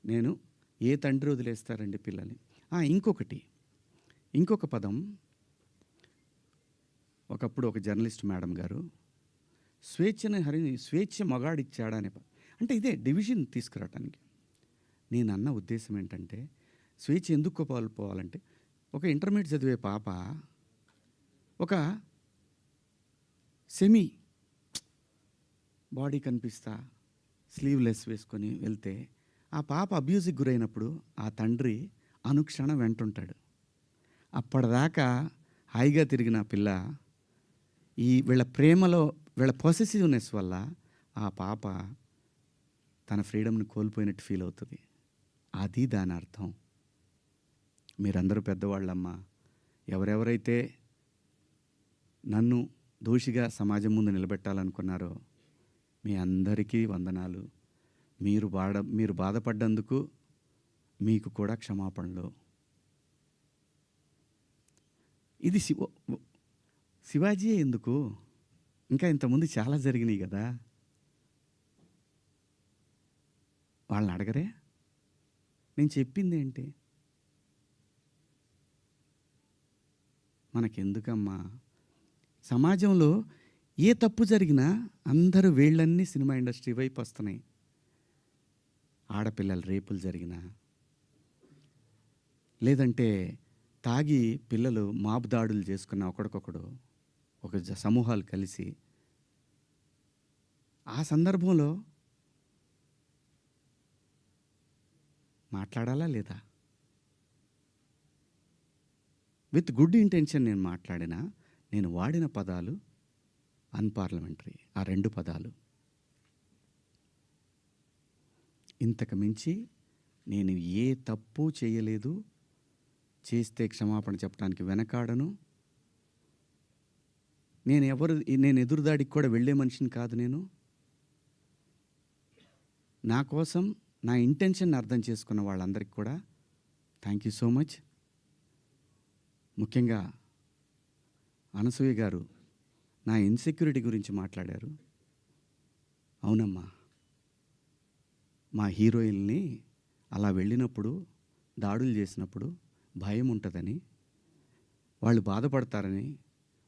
నేను ఏ తండ్రి వదిలేస్తారండి పిల్లల్ని. ఇంకొక పదం, ఒకప్పుడు ఒక జర్నలిస్ట్ మేడం గారు స్వేచ్ఛ మగాడిచ్చాడా అనే అంటే ఇదే డివిజన్ తీసుకురావటానికి. నేను అన్న ఉద్దేశం ఏంటంటే, స్వేచ్ఛ ఎందుకు కోల్పోవాలంటే, ఒక ఇంటర్మీడియట్ చదివే పాప ఒక సెమీ బాడీ కనిపిస్తా స్లీవ్లెస్ వేసుకొని వెళ్తే ఆ పాప అబ్యూజ్కి గురైనప్పుడు ఆ తండ్రి అనుక్షణం వెంటుంటాడు. అప్పటిదాకా హాయిగా తిరిగిన పిల్ల వీళ్ళ ప్రేమలో, వీళ్ళ పొసెసివ్నెస్ వల్ల ఆ పాప తన ఫ్రీడమ్ని కోల్పోయినట్టు ఫీల్ అవుతుంది. అది దాని అర్థం. మీరందరూ పెద్దవాళ్ళమ్మా, ఎవరెవరైతే నన్ను దోషిగా సమాజం ముందు నిలబెట్టాలనుకున్నారో మీ అందరికీ వందనాలు. మీరు బాధపడ్డందుకు మీకు కూడా క్షమాపణలు. ఇది శివాజీయే ఎందుకు, ఇంకా ఇంతకుముందు చాలా జరిగినాయి కదా. వాళ్ళని అడగరే? నేను చెప్పింది ఏంటి? మనకెందుకమ్మా? సమాజంలో ఏ తప్పు జరిగినా అందరూ వేళ్ళన్నీ సినిమా ఇండస్ట్రీ వైపు వస్తున్నాయి. ఆడపిల్లల రేపులు జరిగినా, లేదంటే తాగి పిల్లలు మాబు దాడులు చేసుకున్న ఒకడికొకడు ఒక సమూహాలు కలిసి, ఆ సందర్భంలో మాట్లాడాలా లేదా? విత్ గుడ్ ఇంటెన్షన్ నేను మాట్లాడినా, నేను వాడిన పదాలు అన్పార్లమెంటరీ. ఆ 2 పదాలు. ఇంతకు మించి నేను ఏ తప్పు చేయలేదు. చేస్తే క్షమాపణ చెప్పడానికి వెనకాడను. నేను ఎదురుదాడికి కూడా వెళ్ళే మనిషిని కాదు. నా కోసం నా ఇంటెన్షన్ అర్థం చేసుకున్న వాళ్ళందరికీ కూడా థ్యాంక్ యూ సో మచ్. ముఖ్యంగా అనసూయ గారు నా ఇన్సెక్యూరిటీ గురించి మాట్లాడారు. అవునమ్మా, మా హీరోయిన్ని అలా వెళ్ళినప్పుడు, దాడులు చేసినప్పుడు భయం ఉంటుందని, వాళ్ళు బాధపడతారని,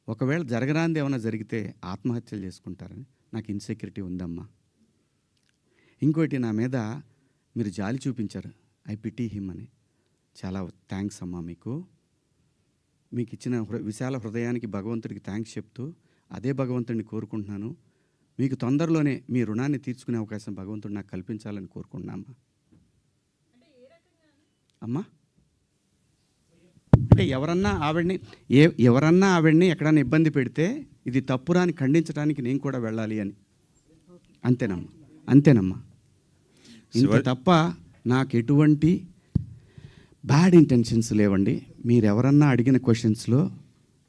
ఒకవేళ జరగరాంది ఏమైనా జరిగితే ఆత్మహత్యలు చేసుకుంటారని నాకు ఇన్సెక్యూరిటీ ఉందమ్మా. ఇంకోటి, నా మీద మీరు జాలి చూపించారు, ఐ పిటీ హిమ్ అని. చాలా థ్యాంక్స్ అమ్మా. మీకు ఇచ్చిన విశాల హృదయానికి భగవంతుడికి థ్యాంక్స్ చెప్తూ, అదే భగవంతుడిని కోరుకుంటున్నాను. మీకు తొందరలోనే మీ రుణాన్ని తీర్చుకునే అవకాశం భగవంతుడు నాకు కల్పించాలని కోరుకుంటున్నామ్మా. అమ్మా, అంటే ఎవరన్నా ఆవిడ్ని ఎక్కడన్నా ఇబ్బంది పెడితే ఇది తప్పురా అని ఖండించడానికి నేను కూడా వెళ్ళాలి అని. అంతేనమ్మా. ఇంత తప్ప నాకు ఎటువంటి బ్యాడ్ ఇంటెన్షన్స్ లేవండి. మీరెవరన్నా అడిగిన క్వశ్చన్స్లో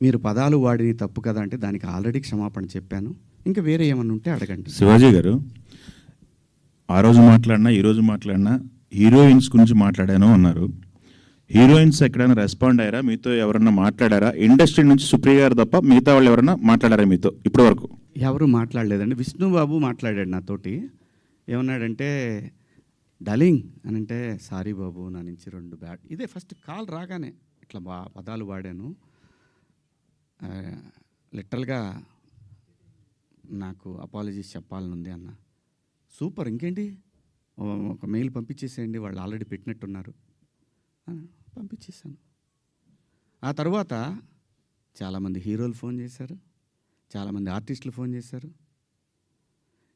మీరు పదాలు వాడిని తప్పు కదా అంటే దానికి ఆల్రెడీ క్షమాపణ చెప్పాను. ఇంకా వేరే ఏమన్నా ఉంటే అడగండి. శివాజీ గారు, ఆ రోజు మాట్లాడినా ఈరోజు మాట్లాడినా హీరోయిన్స్ గురించి మాట్లాడాను అన్నారు. హీరోయిన్స్ ఎక్కడైనా రెస్పాండ్ అయ్యారా? మీతో ఎవరన్నా మాట్లాడారా? ఇండస్ట్రీ నుంచి సుప్రియ గారు తప్ప మిగతా వాళ్ళు ఎవరన్నా మాట్లాడారా మీతో ఇప్పటి వరకు? ఎవరు మాట్లాడలేదండి. విష్ణుబాబు మాట్లాడాడు నాతోటి. ఏమన్నాడంటే, డలింగ్ అని అంటే, సారీ బాబు, నా నుంచి 2 బ్యాడ్. ఇదే ఫస్ట్ కాల్ రాగానే ఇట్లా పదాలు వాడాను. లిటరల్గా నాకు అపాలజీస్ చెప్పాలనుంది అన్న. సూపర్, ఇంకేంటి, ఒక మెయిల్ పంపించేసేయండి, వాళ్ళు ఆల్రెడీ పెట్టినట్టున్నారు. పంపించేశాను. ఆ తర్వాత చాలామంది హీరోలు ఫోన్ చేశారు, చాలామంది ఆర్టిస్టులు ఫోన్ చేశారు,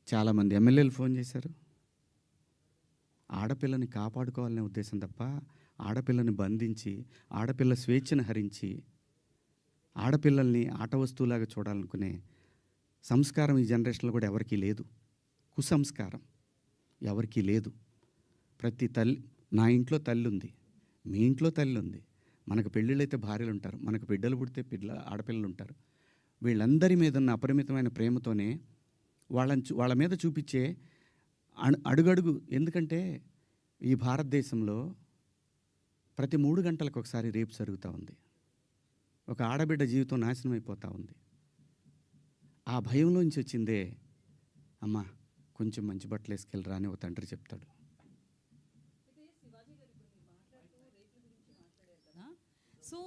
చాలామంది ఎమ్మెల్యేలు ఫోన్ చేశారు. ఆడపిల్లని కాపాడుకోవాలనే ఉద్దేశం తప్ప, ఆడపిల్లని బంధించి, ఆడపిల్ల స్వేచ్ఛను హరించి, ఆడపిల్లల్ని ఆట వస్తువులాగా చూడాలనుకునే సంస్కారం ఈ జనరేషన్లో కూడా ఎవరికీ లేదు. కుసంస్కారం ఎవరికీ లేదు. ప్రతి తల్లి, నా ఇంట్లో తల్లి ఉంది, మీ ఇంట్లో తల్లి ఉంది, మనకు పెళ్ళిళ్ళైతే భార్యలు ఉంటారు, మనకు బిడ్డలు పుడితే ఆడపిల్లలు ఉంటారు. వీళ్ళందరి మీద ఉన్న అపరిమితమైన ప్రేమతోనే వాళ్ళ మీద చూపించే అడుగడుగు. ఎందుకంటే ఈ భారతదేశంలో ప్రతి 3 గంటలకు ఒకసారి రేపు జరుగుతూ ఉంది. ఒక ఆడబిడ్డ జీవితం నాశనం అయిపోతూ ఉంది. ఆ భయంలోంచి వచ్చిందే, అమ్మ కొంచెం మంచి బట్టలు వేసుకెళ్ళరా అని ఒక తండ్రి చెప్తాడు. సో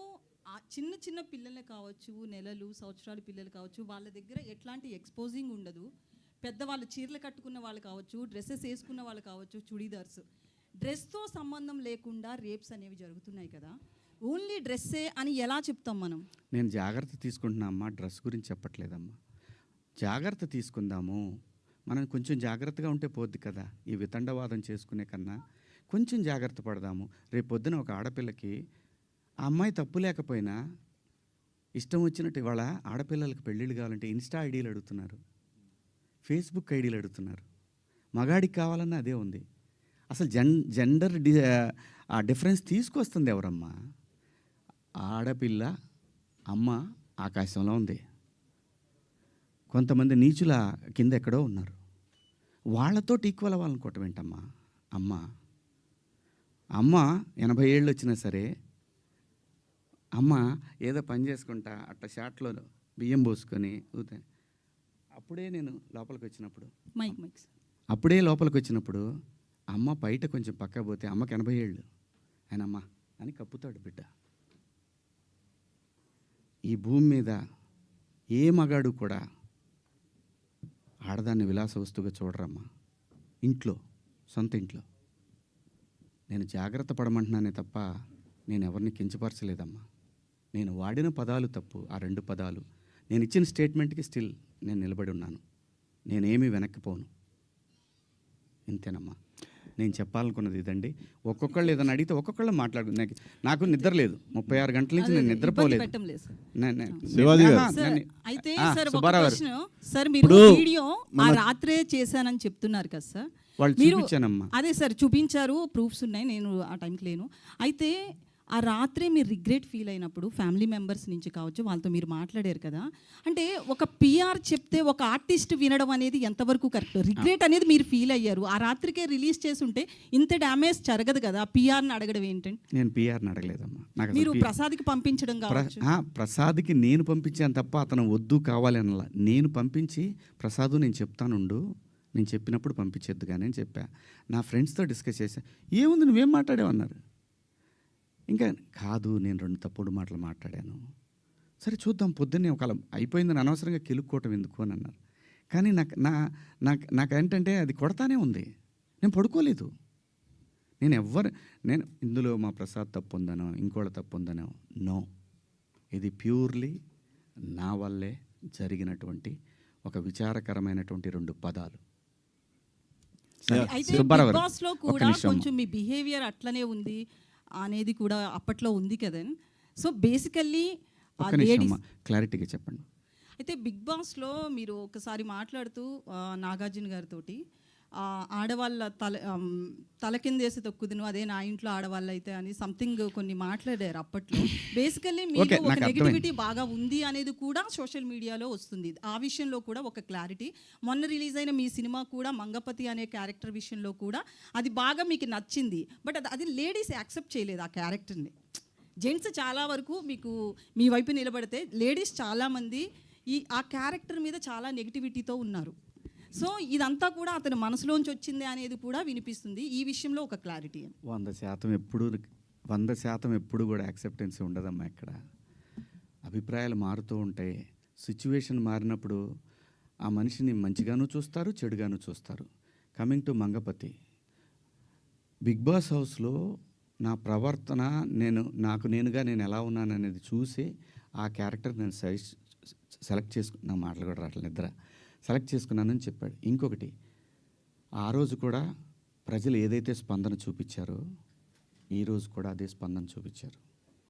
ఆ చిన్న చిన్న పిల్లలు కావచ్చు, నెలలు సంవత్సరాల పిల్లలు కావచ్చు, వాళ్ళ దగ్గర ఎట్లాంటి ఎక్స్పోజింగ్ ఉండదు. పెద్దవాళ్ళు చీరలు కట్టుకున్న వాళ్ళు కావచ్చు, డ్రెస్సెస్ వేసుకున్న వాళ్ళు కావచ్చు, చుడీదార్స్, డ్రెస్తో సంబంధం లేకుండా రేప్స్ అనేవి జరుగుతున్నాయి కదా. ఓన్లీ డ్రెస్సే అని ఎలా చెప్తాం మనం? నేను జాగ్రత్త తీసుకుంటున్నా అమ్మా, డ్రెస్ గురించి చెప్పట్లేదమ్మా. జాగ్రత్త తీసుకుందాము, మనం కొంచెం జాగ్రత్తగా ఉంటే పోద్ది కదా. ఈ వితండవాదం చేసుకునే కన్నా కొంచెం జాగ్రత్త పడదాము. రేపు పొద్దున ఒక ఆడపిల్లకి ఆ అమ్మాయి తప్పు లేకపోయినా ఇష్టం వచ్చినట్టు ఇవాళ ఆడపిల్లలకు పెళ్ళిళ్ళు కావాలంటే ఇన్స్టా ఐడీలు అడుగుతున్నారు, ఫేస్బుక్ ఐడీలు అడుగుతున్నారు. మగాడికి కావాలన్నా అదే ఉంది. అసలు జెండర్ ఆ డిఫరెన్స్ తీసుకొస్తుంది ఎవరమ్మా? ఆడపిల్ల అమ్మ ఆకాశంలో ఉంది, కొంతమంది నీచుల కింద ఎక్కడో ఉన్నారు. వాళ్ళతో ఈక్వల్ అవ్వాలనుకోవటం ఏంటమ్మా? అమ్మ 80 ఏళ్ళు వచ్చినా సరే అమ్మ ఏదో పని చేసుకుంటా అట్లా షాట్లో బియ్యం పోసుకొని అప్పుడే నేను లోపలికి వచ్చినప్పుడు అప్పుడే లోపలికి వచ్చినప్పుడు అమ్మ బయట కొంచెం పక్క పోతే అమ్మకి 80 ఏళ్ళు, ఆయన అమ్మ అని కప్పుతాడు బిడ్డ. ఈ భూమి మీద ఏ మగాడు కూడా ఆడదాన్ని విలాస వస్తువుగా చూడరమ్మా. ఇంట్లో, సొంత ఇంట్లో. నేను జాగ్రత్త పడమంటున్నానే తప్ప నేను ఎవరిని కించపరచలేదమ్మా. నేను వాడిన పదాలు తప్పు, ఆ 2 పదాలు. నేను ఇచ్చిన స్టేట్మెంట్కి స్టిల్ నేను నిలబడి ఉన్నాను. నేనేమీ వెనక్కిపోను. ఇంతేనమ్మా నేను చెప్పాలనుకున్నది ఇదండి. ఒక్కొక్కళ్ళు ఏదైనా అడిగితే ఒక్కొక్కళ్ళు మాట్లాడు. నాకు నిద్ర లేదు, 36 గంటల నుంచి నేను నిద్రపోలేదు. అయితే సార్ ఒక ప్రశ్న, సార్ మీరు వీడియో ఆ రాత్రే చేశానని చెప్తున్నారు కదా సార్, వాళ్ళు చూపించానమ్మా. అదే సార్ చూపించారు, ప్రూఫ్స్ ఉన్నాయి, నేను ఆ టైంకి లేను. అయితే ఆ రాత్రే మీరు రిగ్రెట్ ఫీల్ అయినప్పుడు ఫ్యామిలీ మెంబర్స్ నుంచి కావచ్చు, వాళ్ళతో మీరు మాట్లాడారు కదా, అంటే ఒక పిఆర్ చెప్తే ఒక ఆర్టిస్ట్ వినడం అనేది ఎంతవరకు కరెక్ట్? రిగ్రెట్ అనేది మీరు ఫీల్ అయ్యారు, ఆ రాత్రికే రిలీజ్ చేసుంటే ఇంత డ్యామేజ్ జరగదు కదా. పిఆర్ని అడగడం ఏంటంటే? నేను పిఆర్ని అడగలేదమ్మా. మీరు ప్రసాద్కి పంపించడం కావచ్చు. ప్రసాద్కి నేను పంపించాను తప్ప అతను వద్దు కావాలి అనలా. నేను పంపించి ప్రసాదు నేను చెప్తానుండు, నేను చెప్పినప్పుడు పంపించేద్దు కానీ అని చెప్పా. నా ఫ్రెండ్స్తో డిస్కస్ చేశా. ఏముంది నువ్వేం మాట్లాడావన్నారు. ఇంకా కాదు, నేను 2 తప్పుడు మాటలు మాట్లాడాను. సరే చూద్దాం, పొద్దున్నే ఒకవేళ అయిపోయిందని అనవసరంగా కెలుక్కోవటం ఎందుకు అని అన్నారు. కానీ నాకేంటంటే అది కొడతానే ఉంది. నేను పడుకోలేదు. నేను ఇందులో మా ప్రసాద్ తప్పు ఉందనో ఇంకోళ్ళ తప్పు ఉందనో నో. ఇది ప్యూర్లీ నా వల్లే జరిగినటువంటి ఒక విచారకరమైనటువంటి 2 పదాలు. అయితే బిగ్ బాస్ లో కూడా కొంచెం మీ బిహేవియర్ అట్లనే ఉంది అనేది కూడా అప్పట్లో ఉంది కదా. సో బేసికల్లీ క్లారిటీగా చెప్పండి. అయితే బిగ్ బాస్లో మీరు ఒకసారి మాట్లాడుతూ నాగార్జున గారితో ఆడవాళ్ళ తల కిందేసి తొక్కుదును, అదే నా ఇంట్లో ఆడవాళ్ళు అయితే అని సంథింగ్ కొన్ని మాట్లాడారు అప్పట్లో. బేసికల్లీ మీకు ఒక నెగిటివిటీ బాగా ఉంది అనేది కూడా సోషల్ మీడియాలో వస్తుంది. ఆ విషయంలో కూడా ఒక క్లారిటీ. మొన్న రిలీజ్ అయిన మీ సినిమా కూడా మంగపతి అనే క్యారెక్టర్ విషయంలో కూడా అది బాగా మీకు నచ్చింది, బట్ అది లేడీస్ యాక్సెప్ట్ చేయలేదు ఆ క్యారెక్టర్ని. జెంట్స్ చాలా వరకు మీకు మీ వైపు నిలబడితే, లేడీస్ చాలామంది ఆ క్యారెక్టర్ మీద చాలా నెగిటివిటీతో ఉన్నారు. సో ఇదంతా కూడా అతని మనసులోంచి వచ్చింది అనేది కూడా వినిపిస్తుంది. ఈ విషయంలో ఒక క్లారిటీ. 100% ఎప్పుడు కూడా యాక్సెప్టెన్సీ ఉండదమ్మా. ఇక్కడ అభిప్రాయాలు మారుతూ ఉంటాయి. సిచ్యువేషన్ మారినప్పుడు ఆ మనిషిని మంచిగాను చూస్తారు, చెడుగాను చూస్తారు. Coming to Mangapathi, Bigg Boss హౌస్లో నా ప్రవర్తన, నాకు నేనుగా నేను ఎలా ఉన్నాను అనేది చూసి ఆ క్యారెక్టర్ నేను సెలెక్ట్ చేసుకున్నా. మాటలు కూడా రావట్లేదు, నిద్ర సెలెక్ట్ చేసుకున్నానని చెప్పాడు. ఇంకొకటి, ఆ రోజు కూడా ప్రజలు ఏదైతే స్పందన చూపించారో ఈరోజు కూడా అదే స్పందన చూపించారు.